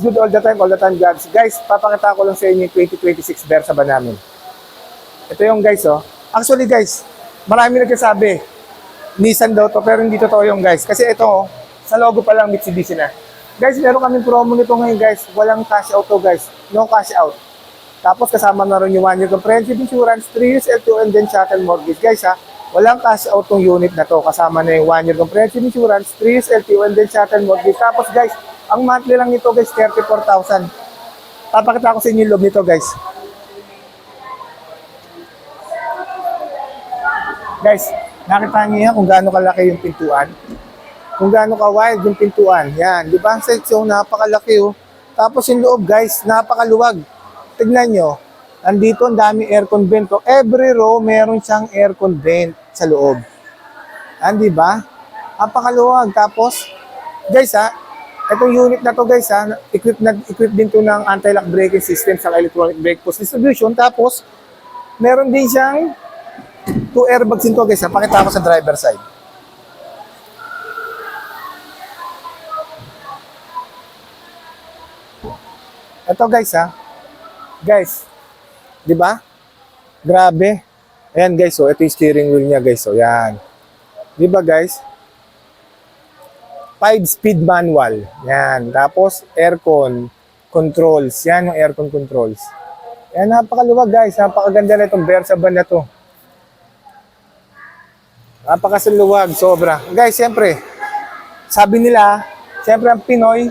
good all the time, Gabs. Guys, papakita ko lang sa inyo yung 2026 Versa ba namin. Ito yung guys, oh. Actually, guys, marami nagsasabi, Nissan daw to, pero hindi totoo yung guys. Kasi ito, oh, sa logo pa lang Mitsubishi na. Guys, meron kaming promo nito ngayon, guys. Walang cash out to, guys. No cash out. Tapos kasama na rin yung 1 year comprehensive insurance, 3 years LTO, and then chattel mortgage. Guys, ha, walang cash out tong unit na to. Kasama na yung 1 year comprehensive insurance, 3 years LTO, and then chattel mortgage. Tapos, guys, ang monthly lang nito, guys, 34,000. Papakita ko sa inyo yung loob nito, guys. Guys, nakita niyo yan kung gaano kalaki yung pintuan? Kung gaano ka-wide yung pintuan. Yan, di ba? Ang section, napakalaki, oh. Tapos yung loob, guys, napakaluwag. Tignan nyo, andito ang dami aircon vent. Oh. Every row, meron siyang aircon vent sa loob. Di ba? Napakaluwag. Tapos, guys, ha, itong unit na to, guys, ha, equip din to ng anti-lock braking system sa electronic brake post distribution. Tapos, meron din siyang 2 airbags nito, guys, ha. Pakita ko sa driver side. Ito, guys, ha. Guys, di ba? Grabe. Ayan, guys, oh, ito yung steering wheel niya, guys, oh, yan. Di ba, guys? 5-speed manual. Yan. Tapos, aircon controls. Yan yung aircon controls. Yan, napakaluwag, guys. Napakaganda na itong Versa van na to. Napakasaluwag, sobra. Guys, siyempre, sabi nila, siyempre ang Pinoy,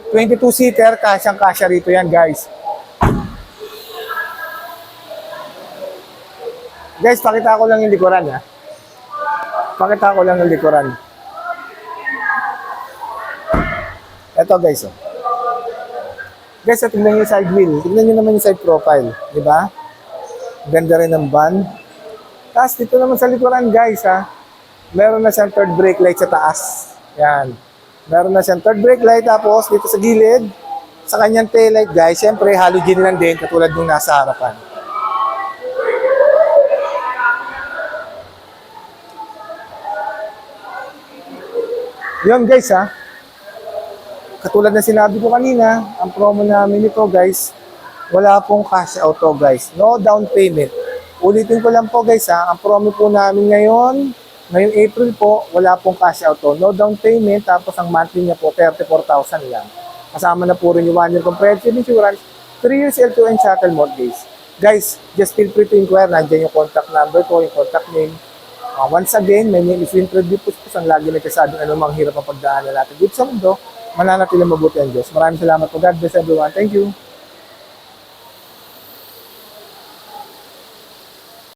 22-seater, kasyang-kasya rito yan, guys. Guys, pakita ko lang yung likuran, ha. Pakita ko lang yung likuran. Ito, guys, oh. Guys, tingnan nyo yung side wheel. Tingnan nyo naman yung side profile. Di ba? Ganda rin ng van. Tapos, dito naman sa likuran, guys, ha. Meron na siyang third brake light sa taas. Yan. Meron na siyang third brake light. Tapos, dito sa gilid, sa kanyang tail light, guys, syempre, halogen lang din, katulad ng nasa harapan. Yun, guys, ha. Katulad na sinabi ko kanina, ang promo namin nito, guys, wala pong cash out to, guys. No down payment. Ulitin ko lang po, guys, ha. Ang promo po namin ngayong April po, wala pong cash out to. No down payment, tapos ang monthly niya po, 34,000 lang. Kasama na po rin yung 1 year comprehensive insurance, 3 years LTO and chattel mortgage. Guys, just feel free to inquire. Nandiyan yung contact number ko, yung contact name. Once again, my name is Winfred Dupus. Ang lagi nagkasabing anumang hirap ang pagdaanan natin dito sa mundo, mananatiling mabuti ang Diyos. Maraming salamat po. God bless everyone. Thank you.